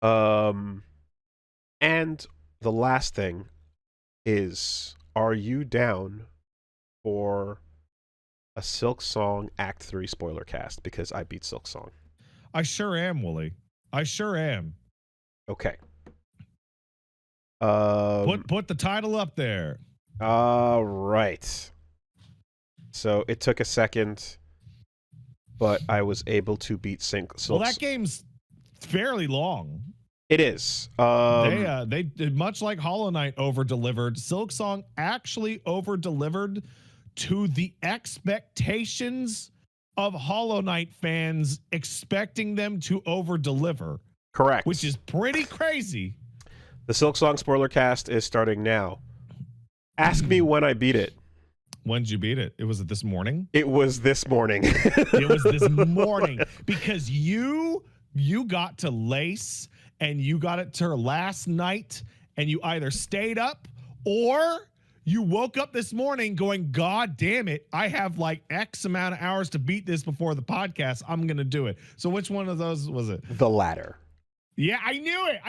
Um, and the last thing is, are you down for a Silksong Act 3 spoiler cast? Because I beat Silksong. I sure am, Woolie. I sure am. Okay. Put the title up there. All right. So it took a second, but I was able to beat Silksong. Well, that game's fairly long. It is. They did much like Hollow Knight over-delivered. Silksong actually over-delivered to the expectations of Hollow Knight fans, expecting them to over-deliver. Correct. Which is pretty crazy. The Silksong spoiler cast is starting now. Ask me when I beat it. When did you beat it? Was it this morning? It was this morning. It was this morning because you got to Lace and you got it to her last night, and you either stayed up or you woke up this morning going, God damn it, I have like X amount of hours to beat this before the podcast. I'm going to do it. So which one of those was it? The latter. Yeah, I knew it.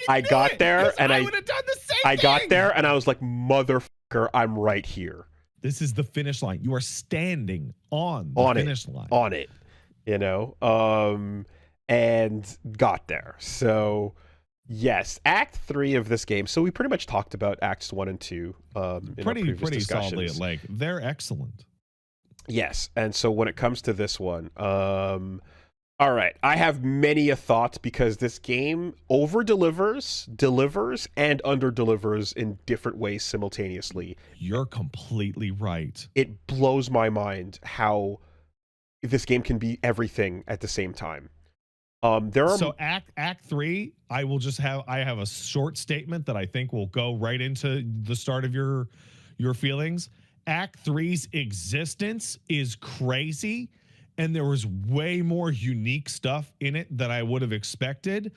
I got there and I would have done the same thing. I got there and I was like, motherfucker, I'm right here. This is the finish line. You are standing on the finish line. On it. You know? And got there. So yes, Act 3 of this game. So we pretty much talked about Acts 1 and 2 in pretty solidly at length. They're excellent. Yes, and so when it comes to this one, all right, I have many a thought because this game over-delivers, delivers, and under-delivers in different ways simultaneously. You're completely right. It blows my mind how this game can be everything at the same time. So Act 3, I have a short statement that I think will go right into the start of your feelings. Act 3's existence is crazy, and there was way more unique stuff in it than I would have expected.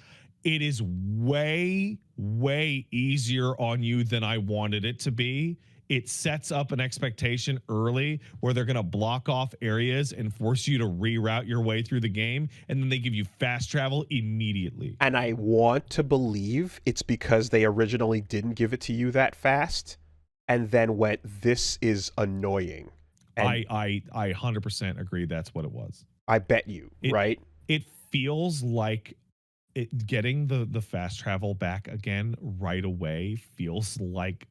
It is way, way easier on you than I wanted it to be. It sets up an expectation early where they're going to block off areas and force you to reroute your way through the game, and then they give you fast travel immediately. And I want to believe it's because they originally didn't give it to you that fast and then went, this is annoying. And I 100% agree that's what it was. I bet you, right? It feels like getting the fast travel back again right away feels like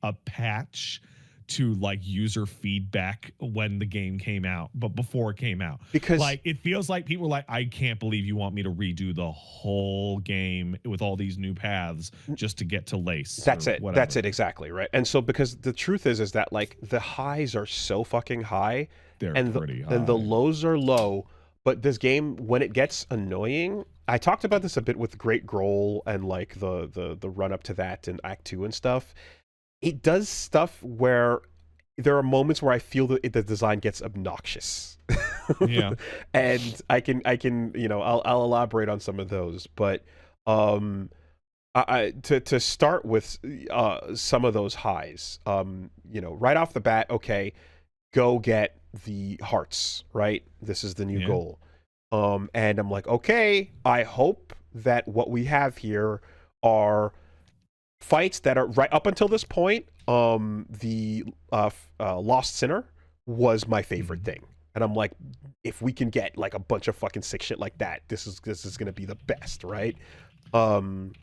a patch to like user feedback when the game came out, but before it came out. Because like it feels like people were like, I can't believe you want me to redo the whole game with all these new paths just to get to Lace. That's it. Whatever. That's it exactly, right? And so because the truth is that like the highs are so fucking high, and the lows are low, but this game, when it gets annoying, I talked about this a bit with Great Growl and like the run up to that in Act 2 and stuff. It does stuff where there are moments where I feel that the design gets obnoxious. Yeah. And I can I'll elaborate on some of those, but to start with some of those highs, right off the bat, okay, go get the hearts, right? This is the new goal. And I'm like, okay, I hope that what we have here are fights that are right up until this point. The Lost Sinner was my favorite thing, and I'm like, if we can get like a bunch of fucking sick shit like that, this is gonna be the best, right? And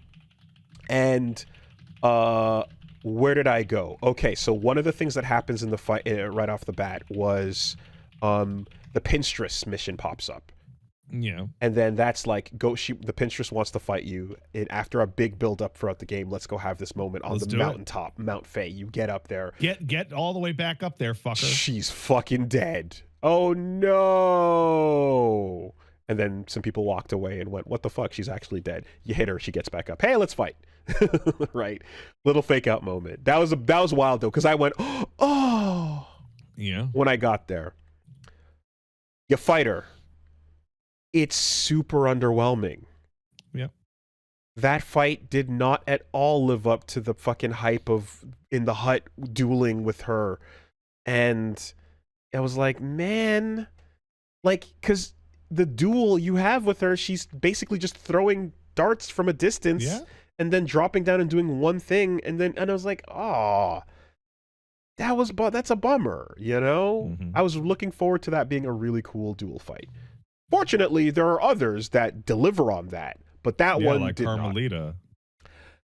where did I go? Okay, so one of the things that happens in the fight right off the bat was the Pinstress mission pops up. Yeah. And then that's like, the Pinstress wants to fight you. And after a big build up throughout the game, let's go have this moment on the mountaintop, Mount Faye. You get up there. Get all the way back up there, fucker. She's fucking dead. Oh no. And then some people walked away and went, what the fuck? She's actually dead. You hit her, she gets back up. Hey, let's fight. Right. Little fake out moment. That was wild though, because I went, oh. Yeah. When I got there. You fight her. It's super underwhelming. Yep. That fight did not at all live up to the fucking hype of in the hut dueling with her. And I was like, man, like, because the duel you have with her, she's basically just throwing darts from a distance and then dropping down and doing one thing, and I was like, oh, that's a bummer, you know? I was looking forward to that being a really cool duel fight. Fortunately, there are others that deliver on that, but that one like did Carmelita.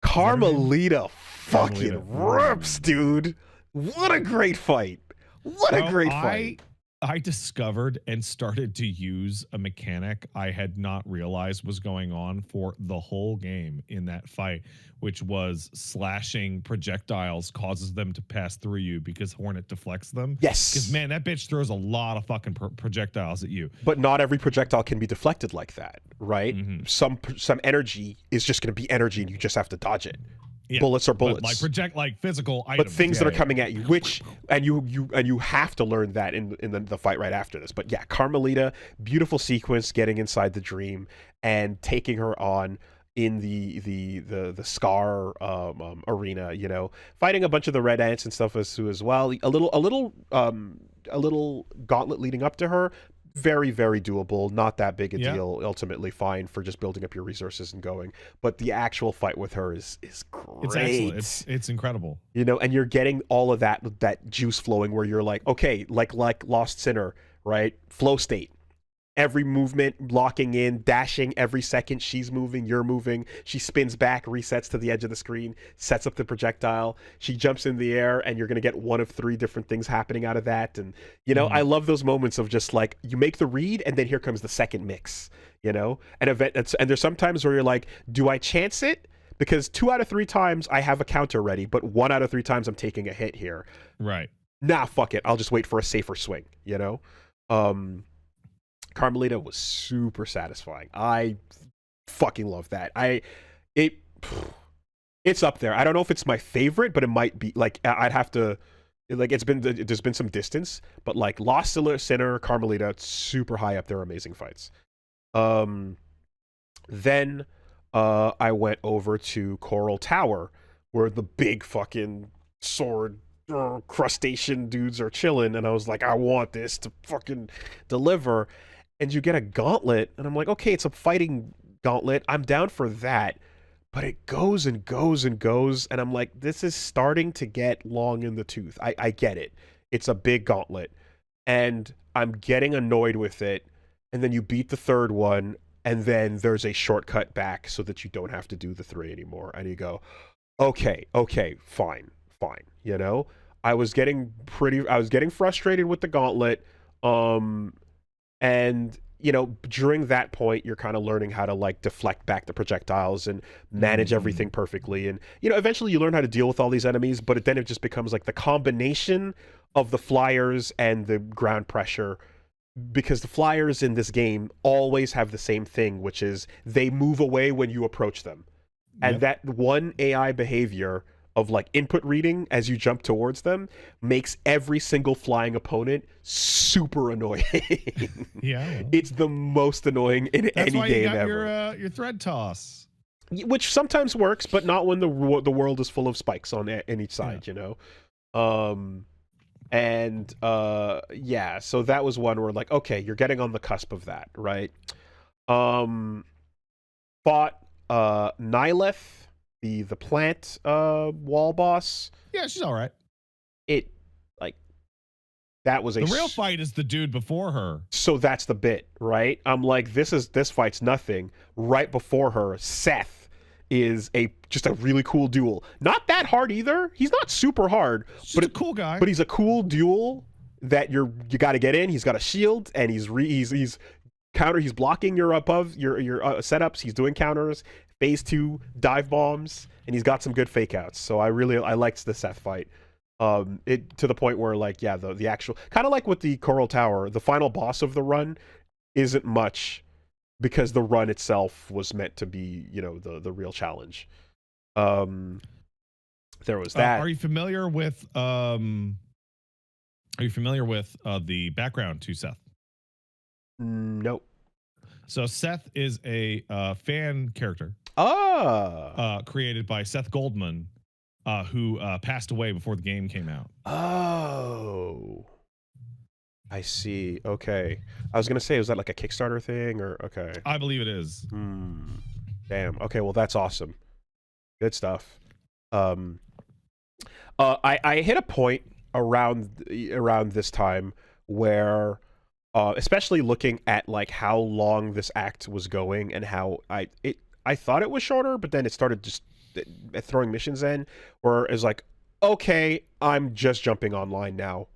Carmelita fucking rips, dude. What a great fight. What a great fight. I discovered and started to use a mechanic I had not realized was going on for the whole game in that fight, which was slashing projectiles causes them to pass through you because Hornet deflects them. Yes. Because, man, that bitch throws a lot of fucking projectiles at you. But not every projectile can be deflected like that, right? Some energy is just going to be energy and you just have to dodge it. Yeah, bullets are bullets, like physical items. But things that are coming at you, and you have to learn that in the fight right after this. But yeah, Carmelita, beautiful sequence, getting inside the dream and taking her on in the Scar arena. You know, fighting a bunch of the red ants and stuff as well. A little gauntlet leading up to her. Very, very doable. Not that big a deal. Ultimately, fine for just building up your resources and going. But the actual fight with her is great. It's excellent. It's incredible. You know, and you're getting all of that juice flowing where you're like, okay, like Lost Sinner, right? Flow state. Every movement, locking in, dashing every second. She's moving, you're moving. She spins back, resets to the edge of the screen, sets up the projectile. She jumps in the air, and you're going to get one of 3 different things happening out of that. And, you know, I love those moments of just like, you make the read, and then here comes the second mix, you know? And there's some times where you're like, do I chance it? Because 2 out of 3 times I have a counter ready, but 1 out of 3 times I'm taking a hit here. Right. Nah, fuck it. I'll just wait for a safer swing, you know? Carmelita was super satisfying. I fucking love that. It's up there. I don't know if it's my favorite, but it might be. Like, I'd have to, like, there's been some distance, but like Lost Sinner, Carmelita, super high up there. Amazing fights. Then I went over to Coral Tower, where the big fucking sword crustacean dudes are chilling, and I was like, I want this to fucking deliver. And you get a gauntlet, and I'm like, okay, it's a fighting gauntlet. I'm down for that. But it goes and goes and goes, and I'm like, this is starting to get long in the tooth. I get it. It's a big gauntlet. And I'm getting annoyed with it. And then you beat the third one, and then there's a shortcut back so that you don't have to do the 3 anymore. And you go, okay, fine. You know? I was getting frustrated with the gauntlet. And, you know, during that point, you're kind of learning how to, like, deflect back the projectiles and manage everything perfectly. And, you know, eventually you learn how to deal with all these enemies, but then it just becomes, like, the combination of the flyers and the ground pressure, because the flyers in this game always have the same thing, which is they move away when you approach them. And that one AI behavior of like input reading as you jump towards them makes every single flying opponent super annoying. It's the most annoying in any game ever. That's why you got your thread toss, which sometimes works, but not when the world is full of spikes on each side, you know. So that was one where like, okay, you're getting on the cusp of that, right? Fought Nyleth, the plant wall boss. Yeah, she's all right. That was the real fight is the dude before her. So that's the bit, right? I'm like, this fight's nothing. Right before her, Seth is just a really cool duel. Not that hard either. He's not super hard, but a cool guy. But he's a cool duel that you got to get in. He's got a shield and he's blocking your setups. He's doing counters. Phase 2 dive bombs, and he's got some good fake outs. So I liked the Seth fight. It to the point where like, yeah, the actual kind of like with the Coral Tower, the final boss of the run isn't much because the run itself was meant to be, you know, the real challenge. There was that. Are you familiar with the background to Seth? Nope. So Seth is a fan character. Created by Seth Goldman, who passed away before the game came out. Oh, I see. Okay, I was gonna say, was that like a Kickstarter thing or okay? I believe it is. Damn. Okay, well that's awesome. Good stuff. I hit a point around this time where, especially looking at like how long this act was going and how I thought it was shorter, but then it started just throwing missions in, where it's like, okay, I'm just jumping online now.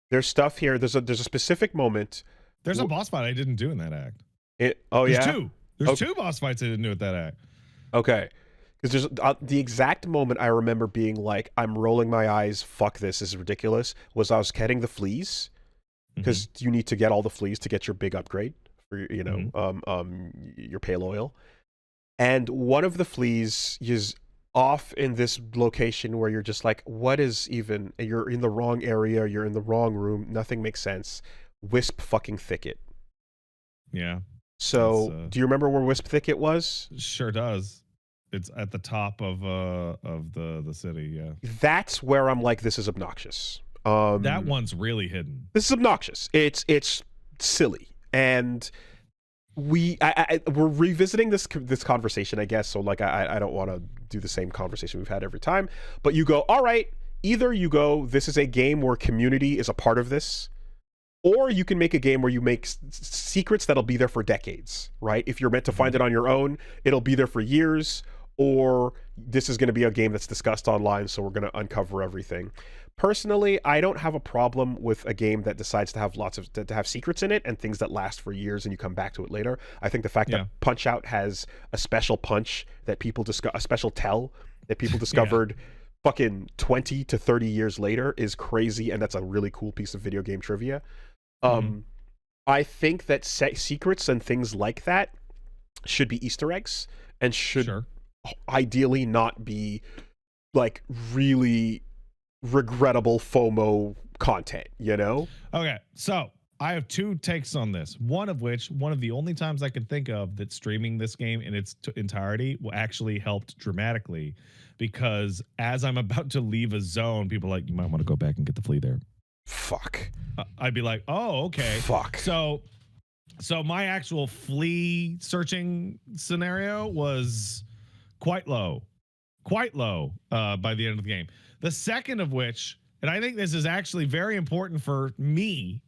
There's stuff here. There's a specific moment. There's a boss fight I didn't do in that act. There's two. There's two boss fights I didn't do with that act. Okay. Because there's the exact moment I remember being like, I'm rolling my eyes, fuck this is ridiculous, was I was getting the fleas, because you need to get all the fleas to get your big upgrade for, you know, your pale oil. And one of the fleas is off in this location where you're just like, what is even, you're in the wrong area, you're in the wrong room, nothing makes sense. Wisp fucking thicket. Yeah. So, do you remember where Wisp thicket was? Sure does. It's at the top of the city, yeah. That's where I'm like, this is obnoxious. That one's really hidden. This is obnoxious. It's silly, and we're revisiting this conversation, I guess. So like, I don't want to do the same conversation we've had every time. But you go, all right. Either you go, this is a game where community is a part of this, or you can make a game where you make secrets that'll be there for decades, right? If you're meant to find it on your own, it'll be there for years. Or this is going to be a game that's discussed online, so we're going to uncover everything. Personally, I don't have a problem with a game that decides to have to have secrets in it and things that last for years and you come back to it later. I think the fact that Punch-Out has a special punch that people a special tell that people discovered fucking 20 to 30 years later is crazy, and that's a really cool piece of video game trivia. I think that secrets and things like that should be Easter eggs and should ideally not be like really regrettable FOMO content, you know? Okay, so I have two takes on this. One of the only times I can think of that streaming this game in its entirety will actually helped dramatically, because as I'm about to leave a zone, people are like, you might want to go back and get the flea there. Fuck. I'd be like, oh, okay. Fuck. So my actual flea searching scenario was quite low by the end of the game. The second of which, and I think this is actually very important for me,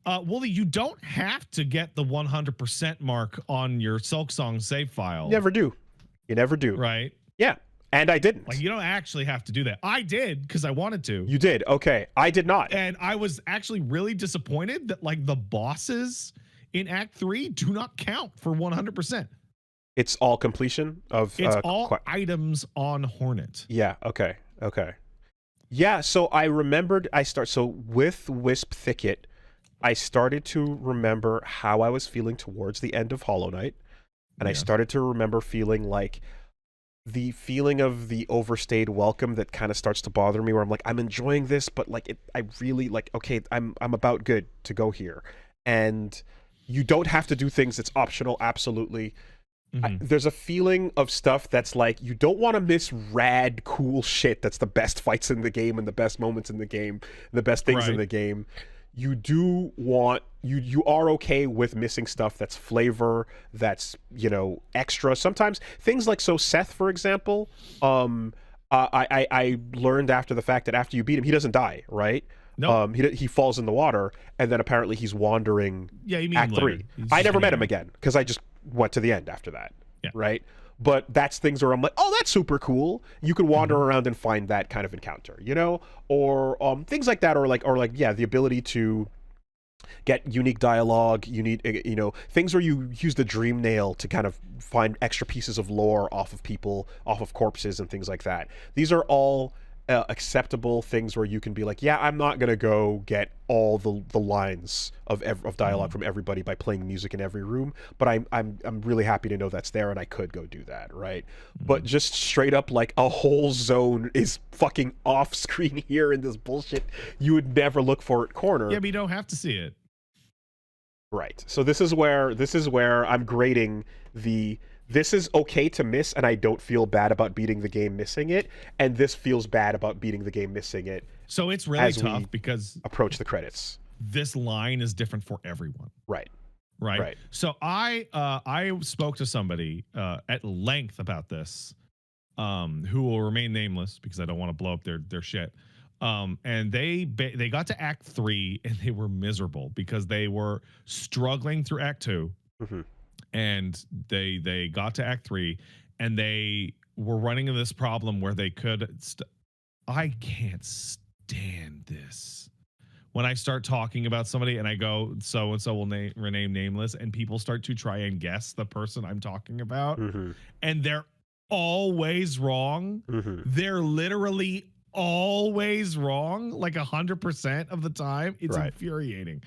Woolie, you don't have to get the 100% mark on your Silksong save file. You never do. Right? Yeah. And I didn't. Like, you don't actually have to do that. I did, because I wanted to. You did. Okay. I did not. And I was actually really disappointed that like the bosses in Act 3 do not count for 100%. It's all completion of... It's all items on Hornet. Yeah. Okay. Yeah, so I remembered so with Wisp Thicket, I started to remember how I was feeling towards the end of Hollow Knight. And I started to remember feeling like the feeling of the overstayed welcome that kind of starts to bother me, where I'm like, I'm enjoying this, but like I really like, okay, I'm about good to go here. And you don't have to do things. It's optional. Absolutely. There's a feeling of stuff that's like, you don't want to miss rad, cool shit that's the best fights in the game and the best moments in the game, the best things in the game. You do want, you are okay with missing stuff that's flavor, that's, you know, extra. Sometimes things like, so Seth, for example, I learned after the fact that after you beat him, he doesn't die, right? No. He falls in the water, and then apparently he's wandering. Yeah, you mean Act 3. I never met him again because I just went to the end after that. Yeah. Right. But that's things where I'm like, oh, that's super cool. You can wander around and find that kind of encounter, you know, or things like that, or like yeah, the ability to get unique dialogue. You need, you know, things where you use the dream nail to kind of find extra pieces of lore off of people, off of corpses, and things like that. These are all acceptable things where you can be like, yeah, I'm not gonna go get all the lines of dialogue from everybody by playing music in every room, but I'm really happy to know that's there, and I could go do that, right? But just straight up, like, a whole zone is fucking off screen here in this bullshit you would never look for at corner. Yeah, but you don't have to see it. Right. So this is where I'm grading this is okay to miss, and I don't feel bad about beating the game missing it, and this feels bad about beating the game missing it. So it's really tough because approach the credits. This line is different for everyone. Right. right? So I spoke to somebody at length about this, who will remain nameless because I don't want to blow up their shit. And they got to Act 3 and they were miserable because they were struggling through Act 2, and they got to Act 3 and they were running into this problem where they could. I can't stand this. When I start talking about somebody and I go, so and so will rename nameless, and people start to try and guess the person I'm talking about, and they're always wrong. They're literally always wrong, like 100% of the time. It's infuriating.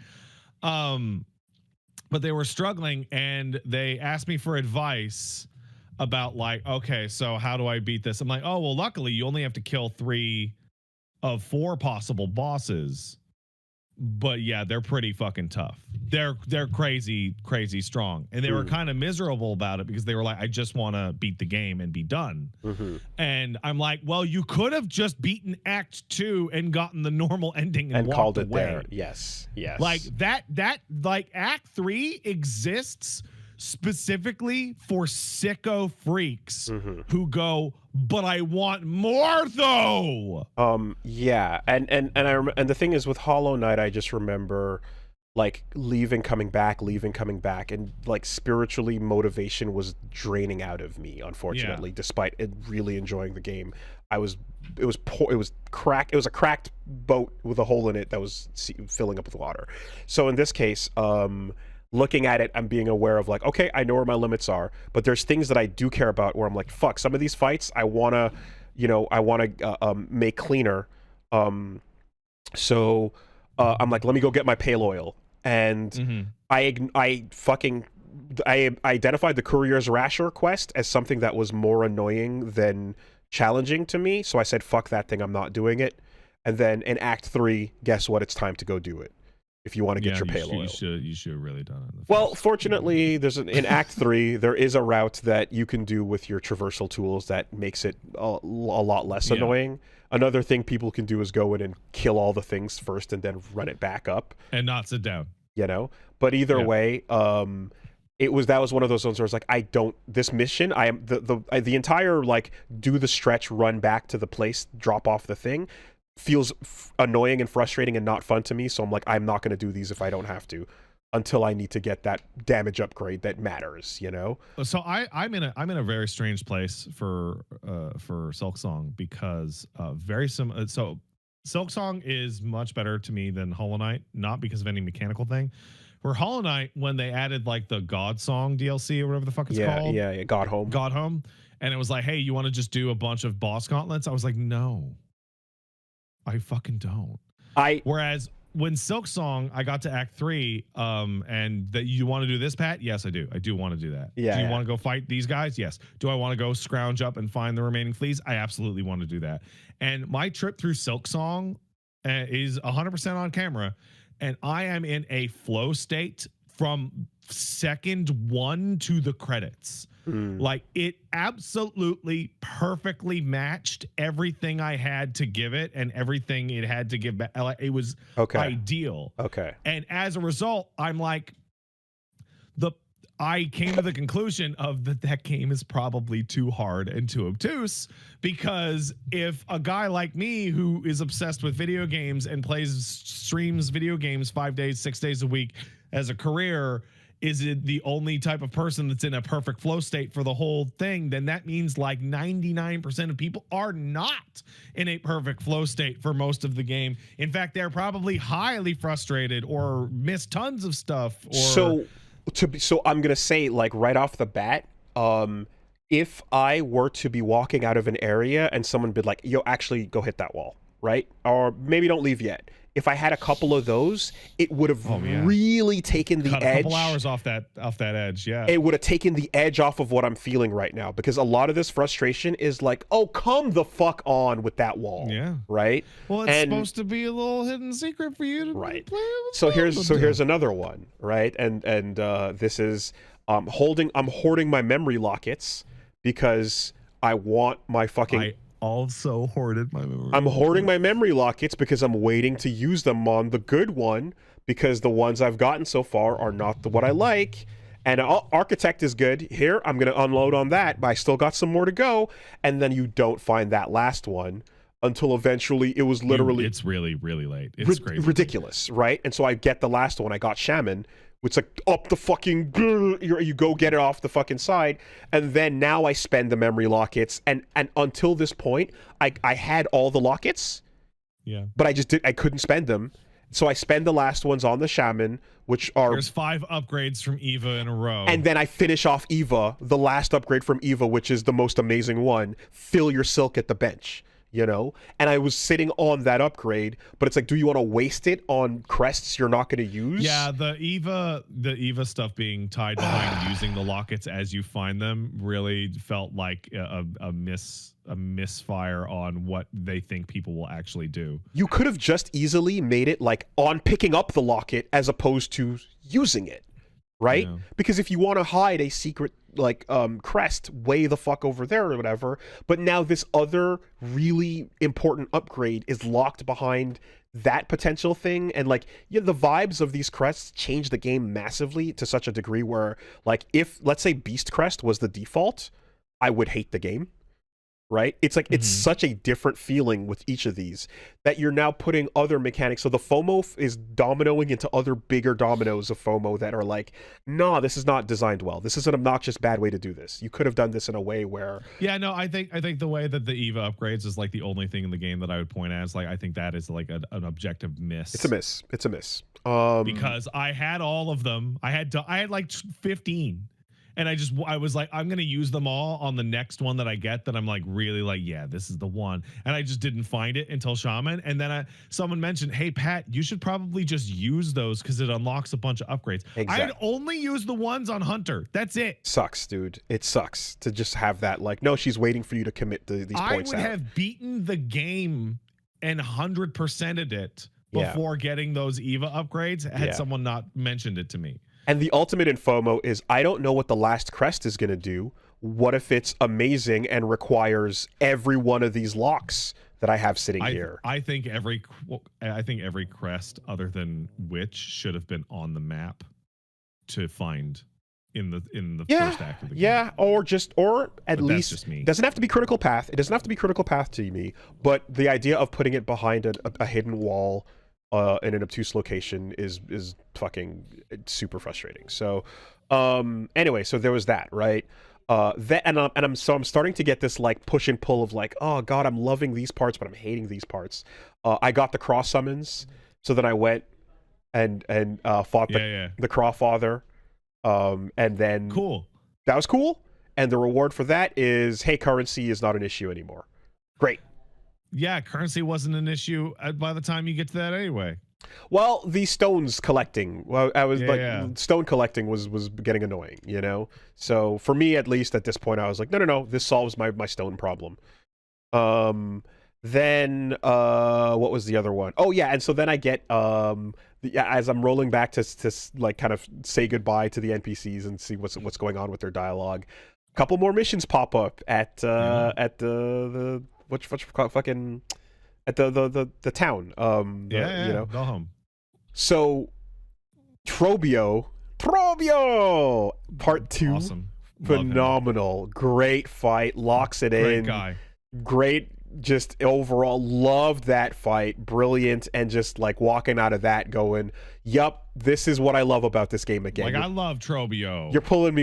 But they were struggling, and they asked me for advice about, like, okay, so how do I beat this? I'm like, oh, well, luckily you only have to kill 3 of 4 possible bosses. But yeah, they're pretty fucking tough. They're crazy strong, and they were kind of miserable about it because they were like, I just want to beat the game and be done. And I'm like, well, you could have just beaten Act 2 and gotten the normal ending and called it away. there. Yes. Like that like Act 3 exists specifically for sicko freaks who go, but I want more though. Yeah, and and the thing is with Hollow Knight, I just remember like leaving, coming back, and like spiritually motivation was draining out of me, unfortunately, despite really enjoying the game. It was a cracked boat with a hole in it that was filling up with water. So in this case, looking at it, I'm being aware of like, okay, I know where my limits are, but there's things that I do care about where I'm like, fuck, some of these fights I want to make cleaner. So I'm like, let me go get my pale oil. And I identified the Courier's Rasher quest as something that was more annoying than challenging to me. So I said, fuck that thing, I'm not doing it. And then in Act 3, guess what? It's time to go do it. If you want to get your pale oil. You should have really done it. Well, fortunately, in Act 3, there is a route that you can do with your traversal tools that makes it a lot less annoying. Another thing people can do is go in and kill all the things first and then run it back up. And not sit down. You know? But either way, that was one of those zones where I was like, this mission, I am the entire like do the stretch, run back to the place, drop off the thing, feels annoying and frustrating and not fun to me. So I'm like, I'm not going to do these if I don't have to, until I need to get that damage upgrade that matters, you know? So I'm in a very strange place for Silksong because very similar. So Silksong is much better to me than Hollow Knight, not because of any mechanical thing. For Hollow Knight, when they added like the God Song DLC or whatever the fuck it's called. Yeah. God Home. And it was like, hey, you want to just do a bunch of boss gauntlets? I was like, no. I fucking don't. Whereas when Silksong, I got to Act 3, and that you want to do this, Pat? Yes, I do. I do want to do that. Yeah. Do you want to go fight these guys? Yes. Do I want to go scrounge up and find the remaining fleas? I absolutely want to do that. And my trip through Silksong is 100% on camera, and I am in a flow state from second 1 to the credits. Like it absolutely perfectly matched everything I had to give it and everything it had to give back. It was ideal. Okay. And as a result, I'm like, I came to the conclusion of that game is probably too hard and too obtuse, because if a guy like me who is obsessed with video games and streams video games 5 days, 6 days a week as a career, is it the only type of person that's in a perfect flow state for the whole thing, then that means like 99% of people are not in a perfect flow state for most of the game. In fact, they're probably highly frustrated or miss tons of stuff. Or So I'm going to say, like, right off the bat, if I were to be walking out of an area and someone be like, yo, actually go hit that wall, right? Or maybe don't leave yet. If I had a couple of those, it would have really taken the edge. A couple hours off that edge, yeah. It would have taken the edge off of what I'm feeling right now, because a lot of this frustration is like, oh, come the fuck on with that wall. Yeah. Right? Well, it's supposed to be a little hidden secret for you to play with. So here's another one, right? And this is I'm hoarding my memory lockets because I want my fucking also hoarded my memory. I'm hoarding my memory lockets because I'm waiting to use them on the good one, because the ones I've gotten so far are not what I like. And Architect is good. Here, I'm going to unload on that, but I still got some more to go. And then you don't find that last one until eventually it was literally... It's really, really late. It's crazy. Ridiculous, right? And so I get the last one. I got Shaman. It's like up the fucking... You go get it off the fucking side. And then now I spend the memory lockets. And until this point, I had all the lockets. Yeah. But I couldn't spend them. So I spend the last ones on the Shaman, which are... There's 5 upgrades from Eva in a row. And then I finish off Eva, the last upgrade from Eva, which is the most amazing one. Fill your silk at the bench, you know? And I was sitting on that upgrade, but it's like, do you want to waste it on crests you're not going to use? Yeah, the Eva stuff being tied behind using the lockets as you find them really felt like a misfire on what they think people will actually do. You could have just easily made it like on picking up the locket as opposed to using it, right? Yeah. Because if you want to hide a secret like crest way the fuck over there or whatever, but now this other really important upgrade is locked behind that potential thing, and like, yeah, the vibes of these crests change the game massively to such a degree where, like, if let's say Beast Crest was the default, I would hate the game. Right? It's like, it's such a different feeling with each of these that you're now putting other mechanics. So the FOMO is dominoing into other bigger dominoes of FOMO that are like, nah, this is not designed well. This is an obnoxious bad way to do this. You could have done this in a way where... Yeah, no, I think the way that the Eva upgrades is like the only thing in the game that I would point at. Is like, I think that is like an objective miss. It's a miss. It's a miss. Because I had all of them. I had like 15. And I was like, I'm going to use them all on the next one that I get that I'm like, really like, yeah, this is the one. And I just didn't find it until Shaman. And then someone mentioned, hey, Pat, you should probably just use those because it unlocks a bunch of upgrades. Exactly. I had only used the ones on Hunter. That's it. Sucks, dude. It sucks to just have that. Like, no, she's waiting for you to commit these points out. I would have beaten the game and 100%ed it before getting those Eva upgrades had someone not mentioned it to me. And the ultimate in FOMO is, I don't know what the last crest is going to do. What if it's amazing and requires every one of these locks that I have sitting here? I think every crest other than Witch should have been on the map to find in the first act of the game. Yeah, or at least just me. Doesn't have to be critical path. It doesn't have to be critical path to me, but the idea of putting it behind a hidden wall in an obtuse location is fucking super frustrating. So anyway, so there was that, right? I'm starting to get this like push and pull of like, oh god, I'm loving these parts, but I'm hating these parts. I got the cross summons, so then I went and fought the Crawfather, and then cool. That was cool. And the reward for that is, hey, currency is not an issue anymore. Great. Yeah, currency wasn't an issue by the time you get to that anyway. Well, the stones collecting, stone collecting was getting annoying, you know? So for me, at least at this point, I was like, no, this solves my stone problem. Then what was the other one? Oh yeah, and so then I get as I'm rolling back to like kind of say goodbye to the NPCs and see what's going on with their dialogue. A couple more missions pop up at the fucking at the town. You know, go home. So Trobio part 2, awesome, phenomenal, great fight, locks it in. Great guy, great. Just overall loved that fight, brilliant, and just like walking out of that going, yup, this is what I love about this game again. Like, I love Trobio. You're pulling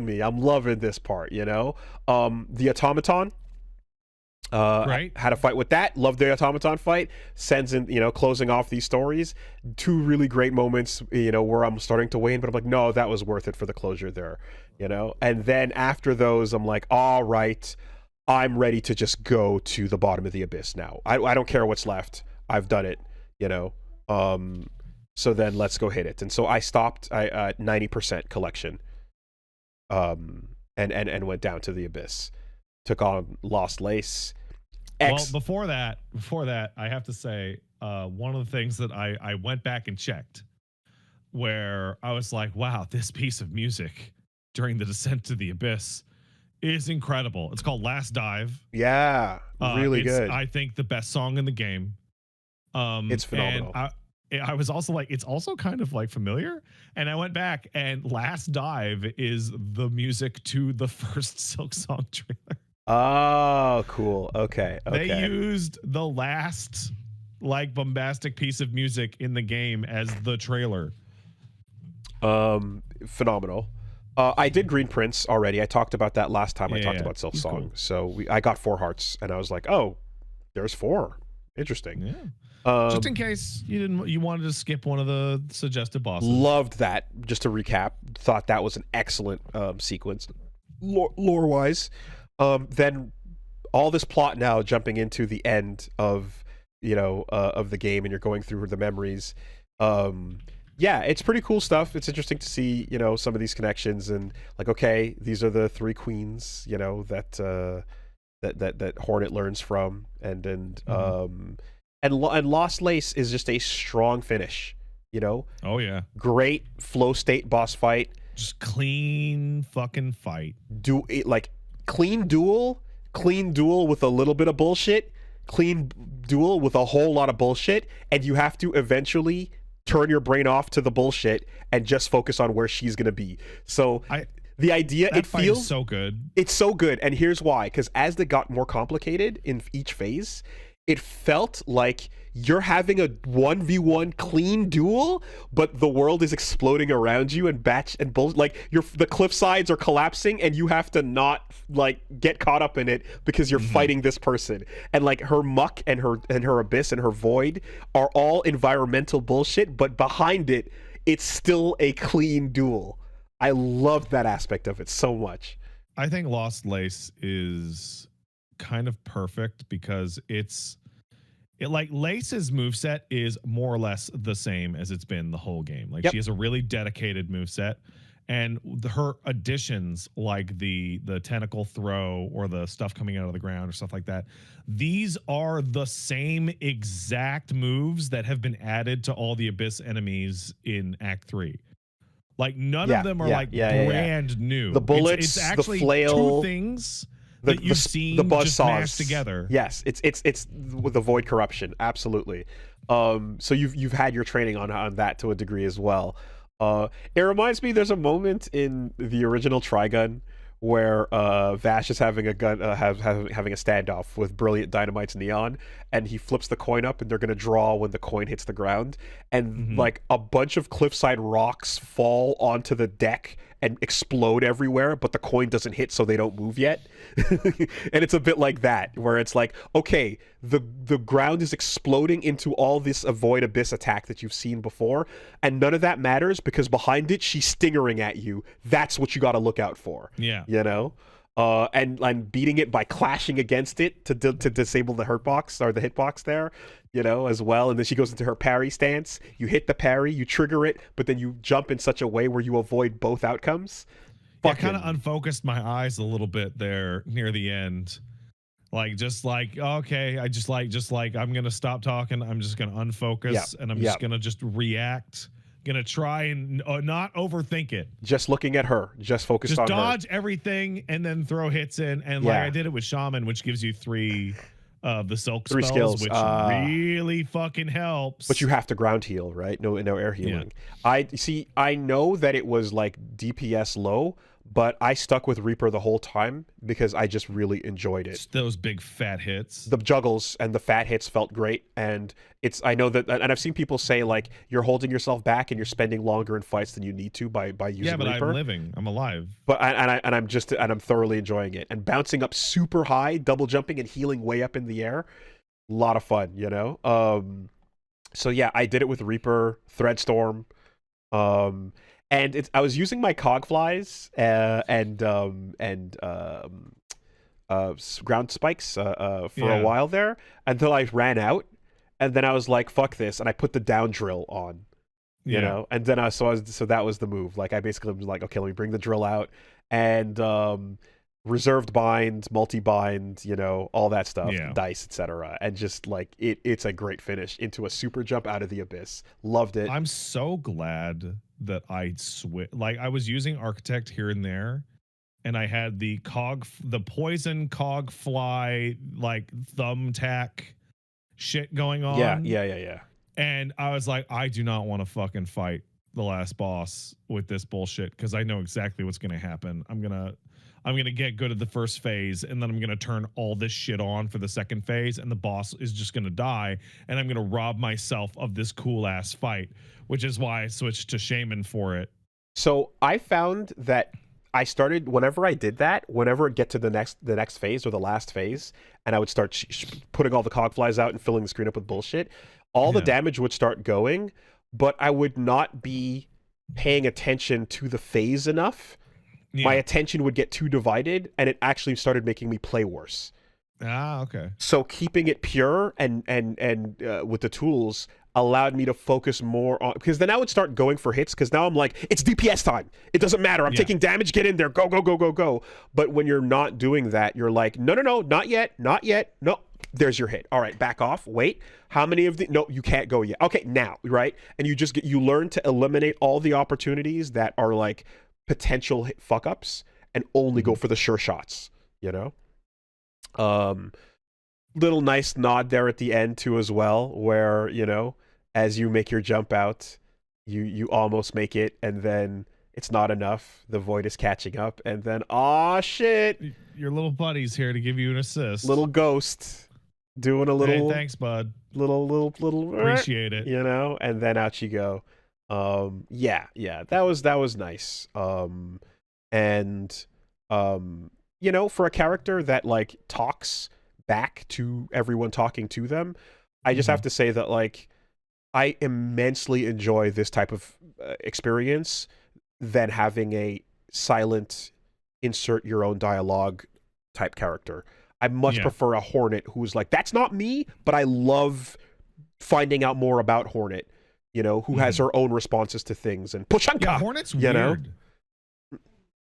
me. I'm loving this part, you know. The automaton. Right. Had a fight with that. Loved the automaton fight. Sends in, you know, closing off these stories. 2 really great moments, you know, where I'm starting to wane, but I'm like, no, that was worth it for the closure there, you know. And then after those, I'm like, all right, I'm ready to just go to the bottom of the abyss now. I don't care what's left. I've done it, you know. So then let's go hit it. And so I stopped at 90% collection. And went down to the abyss. Took on Lost Lace. Well, before that, I have to say, one of the things that I went back and checked, where I was like, wow, this piece of music during the descent to the abyss is incredible. It's called Last Dive. Yeah, really good. I think the best song in the game. It's phenomenal. And I was also like, it's also kind of like familiar. And I went back, and Last Dive is the music to the first Silksong trailer. Oh, cool. Okay. They used the last like bombastic piece of music in the game as the trailer. Phenomenal. I did Green Prince already. I talked about that last time I talked about Silksong. Cool. So I got 4 hearts, and I was like, oh, there's 4. Interesting. Yeah. Just in case you wanted to skip one of the suggested bosses. Loved that. Just to recap, thought that was an excellent sequence, lore wise. Then all this plot now jumping into the end of of the game, and you're going through the memories. Yeah, it's pretty cool stuff. It's interesting to see, some of these connections, and like, okay, these are the 3 queens, that Hornet learns from, and Lost Lace is just a strong finish, Oh yeah, great flow state boss fight, just clean fucking fight. Clean duel with a little bit of bullshit, clean duel with a whole lot of bullshit, and you have to eventually turn your brain off to the bullshit and just focus on where she's gonna be. So the idea, it feels so good. It's so good, and here's why: because as they got more complicated in each phase, it felt like you're having a 1v1 clean duel, but the world is exploding around you, and the cliff sides are collapsing, and you have to not get caught up in it because you're fighting this person. And her muck and her abyss and her void are all environmental bullshit, but behind it, it's still a clean duel. I loved that aspect of it so much. I think Lost Lace is kind of perfect because Lace's moveset is more or less the same as it's been the whole game. She has a really dedicated moveset, and her additions, like the tentacle throw or the stuff coming out of the ground or stuff like that, these are the same exact moves that have been added to all the Abyss enemies in Act 3. None of them are brand new. The bullets, it's actually the flail, 2 things that you've seen the buzzsaws just mashed together. Yes, it's with the void corruption, absolutely. So you've had your training on that to a degree as well. It reminds me, there's a moment in the original Trigun where Vash is having a standoff with Brilliant Dynamite's Neon, and he flips the coin up, and they're gonna draw when the coin hits the ground, and a bunch of cliffside rocks fall onto the deck and explode everywhere, but the coin doesn't hit, so they don't move yet. And it's a bit like that, where it's like, okay, the ground is exploding into all this Avoid Abyss attack that you've seen before, and none of that matters because behind it, she's stingering at you. That's what you got to look out for. Yeah. And beating it by clashing against it to disable the hurtbox or the hitbox there, as well. And then she goes into her parry stance. You hit the parry, you trigger it, but then you jump in such a way where you avoid both outcomes. I kind of unfocused my eyes a little bit there near the end. Okay, I'm gonna stop talking. I'm just gonna unfocus, and I'm just gonna react. Gonna try and not overthink it. Just looking at her, just focused on her. Just dodge everything and then throw hits in. And I did it with Shaman, which gives you 3 of the Silk spells, skills, which really fucking helps. But you have to ground heal, right? No air healing. Yeah. I know that it was DPS low, but I stuck with Reaper the whole time because I just really enjoyed it. Those big fat hits. The juggles and the fat hits felt great, and I know that, and I've seen people say you're holding yourself back and you're spending longer in fights than you need to by using Reaper. Yeah, but I'm alive. But I'm thoroughly enjoying it, and bouncing up super high, double jumping and healing way up in the air, a lot of fun, So yeah, I did it with Reaper, Threadstorm, and I was using my Cogflies and ground spikes for a while there until I ran out, and then I was like, "Fuck this!" and I put the down drill on, and then so that was the move. I basically was like, "Okay, let me bring the drill out," and reserved bind, multi bind, all that stuff, dice, etc., and just it's a great finish into a super jump out of the abyss. Loved it. I'm so glad that I I was using Architect here and there, and I had the poison cog fly like thumbtack shit going on. Yeah. And I was like, I do not want to fucking fight the last boss with this bullshit because I know exactly what's going to happen. I'm gonna get good at the first phase, and then I'm gonna turn all this shit on for the second phase, and the boss is just gonna die, and I'm gonna rob myself of this cool ass fight, which is why I switched to Shaman for it. So I found that I started whenever I did that, whenever it get to the next phase or the last phase, and I would start putting all the cog flies out and filling the screen up with bullshit. All the damage would start going, but I would not be paying attention to the phase enough. Yeah. My attention would get too divided, and it actually started making me play worse. Ah, okay. So keeping it pure and with the tools allowed me to focus more on, because then I would start going for hits, because now I'm like, it's DPS time. It doesn't matter. I'm taking damage. Get in there. Go, go, go, go, go. But when you're not doing that, you're like, no, not yet. No. There's your hit. All right, back off. Wait, how many of the? No, you can't go yet. Okay, now, right? And you learn to eliminate all the opportunities that are like potential fuck ups and only go for the sure shots. You know, little nice nod there at the end too as well, where as you make your jump out, you almost make it, and then it's not enough. The void is catching up, and then shit, your little buddy's here to give you an assist. Little ghost. Doing a little, hey, thanks, bud. Little, appreciate it. And then out you go. Yeah, that was nice. And for a character that like talks back to everyone talking to them, I just have to say that like I immensely enjoy this type of experience than having a silent insert your own dialogue type character. I much prefer a Hornet who's like, that's not me, but I love finding out more about Hornet, who has her own responses to things. And Pushanka! Yeah, Hornet's weird.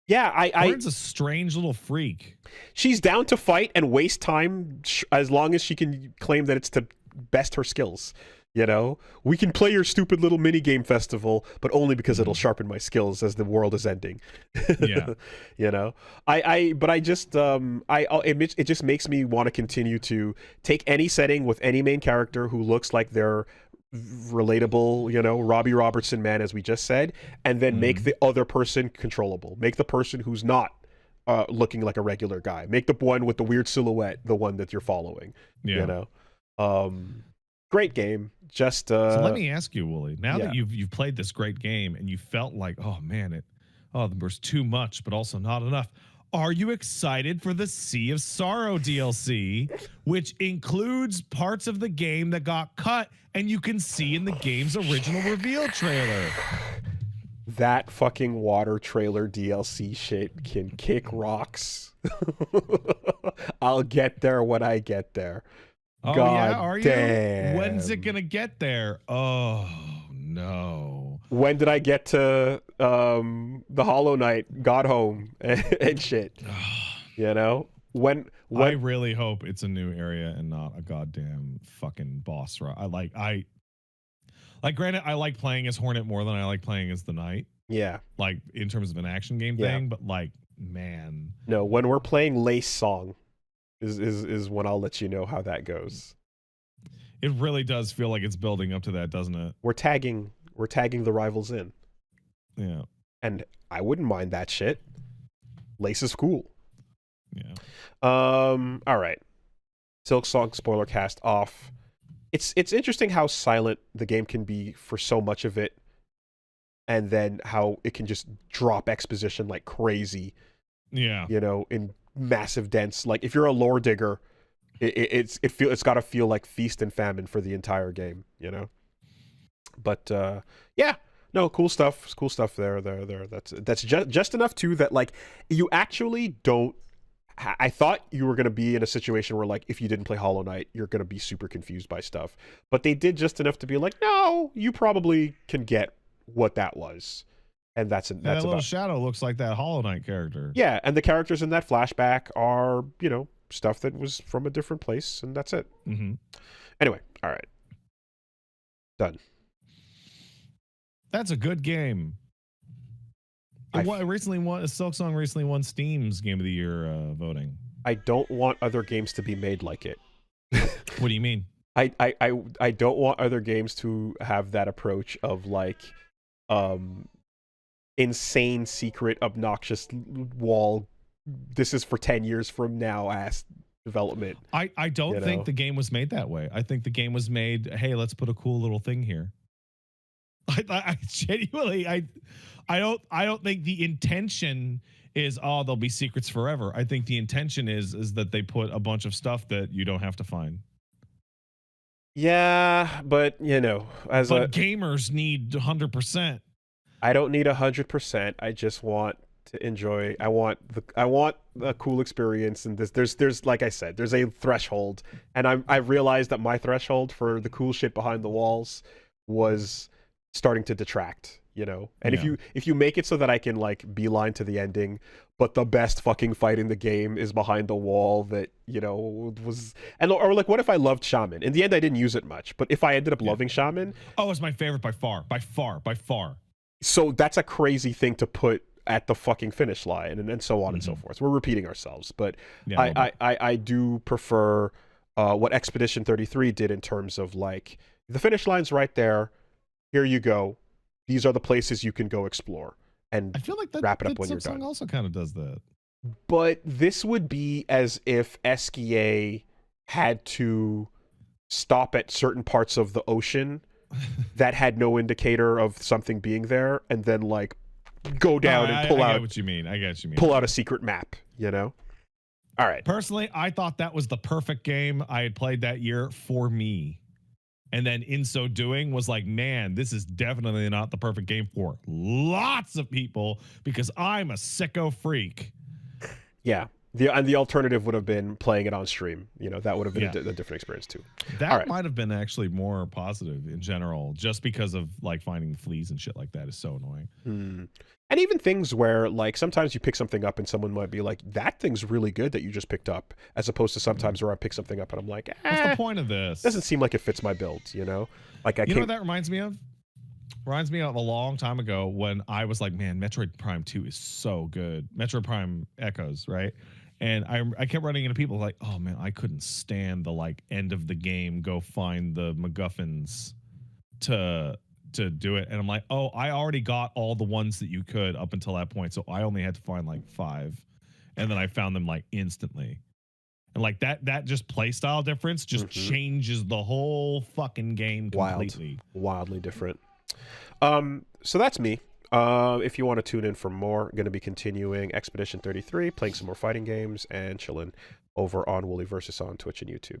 Yeah, Hornet's a strange little freak. She's down to fight and waste time as long as she can claim that it's to best her skills. We can play your stupid little mini game festival, but only because it'll sharpen my skills as the world is ending. Yeah. It just makes me want to continue to take any setting with any main character who looks like they're relatable, Robbie Robertson, man, as we just said, and then make the other person controllable. Make the person who's not looking like a regular guy. Make the one with the weird silhouette the one that you're following. Yeah. Great game. Just so let me ask you, Woolie. Now that you've played this great game and you felt like, oh man, there's too much, but also not enough. Are you excited for the Sea of Sorrow DLC, which includes parts of the game that got cut and you can see in the game's original reveal trailer? That fucking water trailer DLC shit can kick rocks. I'll get there when I get there. Oh, God are damn. You? When's it gonna get there? Oh no. When did I get to the Hollow Knight got home and shit? When I really hope it's a new area and not a goddamn fucking boss rush. Granted, I like playing as Hornet more than I like playing as the Knight. Yeah. Like in terms of an action game thing, but like, man. No, when we're playing Lace Song is when I'll let you know how that goes. It really does feel like it's building up to that, doesn't it? We're tagging the rivals in. Yeah. And I wouldn't mind that shit. Lace is cool. Yeah. All right. Silksong Spoilercast off. It's interesting how silent the game can be for so much of it, and then how it can just drop exposition like crazy. Yeah. In massive dense, like if you're a lore digger, it's got to feel like feast and famine for the entire game, But cool stuff there. That's just enough too that like you actually don't. I thought you were going to be in a situation where like if you didn't play Hollow Knight, you're going to be super confused by stuff. But they did just enough to be like, no, you probably can get what that was. And that's that little shadow looks like that Hollow Knight character. Yeah, and the characters in that flashback are, stuff that was from a different place, and that's it. Mm-hmm. Anyway, all right. Done. That's a good game. Silksong recently won Steam's Game of the Year voting. I don't want other games to be made like it. What do you mean? I don't want other games to have that approach of like insane, secret, obnoxious wall. This is for 10 years from now ass development. I don't think the game was made that way. I think the game was made, hey, let's put a cool little thing here. I genuinely I don't think the intention is there'll be secrets forever. I think the intention is that they put a bunch of stuff that you don't have to find. Yeah, but gamers need 100%. I don't need 100%. I just want to enjoy. I want a cool experience, and there's like I said, there's a threshold, and I realized that my threshold for the cool shit behind the walls was starting to detract. And if you make it so that I can like beeline to the ending, but the best fucking fight in the game is behind the wall that was, or like, what if I loved Shaman? In the end, I didn't use it much, but if I ended up loving Shaman, it's my favorite by far. So that's a crazy thing to put at the fucking finish line, and so on and so forth. We're repeating ourselves, but I do prefer what Expedition 33 did in terms of like the finish line's right there. Here you go. These are the places you can go explore, and I feel like wrap it up when you're done. Also kind of does that. But this would be as if SKA had to stop at certain parts of the ocean that had no indicator of something being there, and then like go down and pull out. I get what you mean. Pull out a secret map. All right. Personally, I thought that was the perfect game I had played that year for me. And then in so doing was like, man, this is definitely not the perfect game for lots of people because I'm a sicko freak. Yeah. The alternative would have been playing it on stream. That would have been a different experience too. That might have been actually more positive in general, just because of like finding fleas and shit like that is so annoying. And even things where like sometimes you pick something up and someone might be like, that thing's really good that you just picked up, as opposed to sometimes where I pick something up and I'm like, what's the point of this? Doesn't seem like it fits my build, Like you know what that reminds me of? Reminds me of a long time ago when I was like, man, Metroid Prime 2 is so good. Metroid Prime Echoes, right? And I kept running into people like, oh man, I couldn't stand the like end of the game, go find the MacGuffins to do it. And I'm like, oh, I already got all the ones that you could up until that point. So I only had to find like 5. And then I found them like instantly. And like that just play style difference just changes the whole fucking game completely. Wildly different. So that's me. If you want to tune in for more, I'm going to be continuing Expedition 33, playing some more fighting games, and chilling over on WoolieVersus on Twitch and YouTube.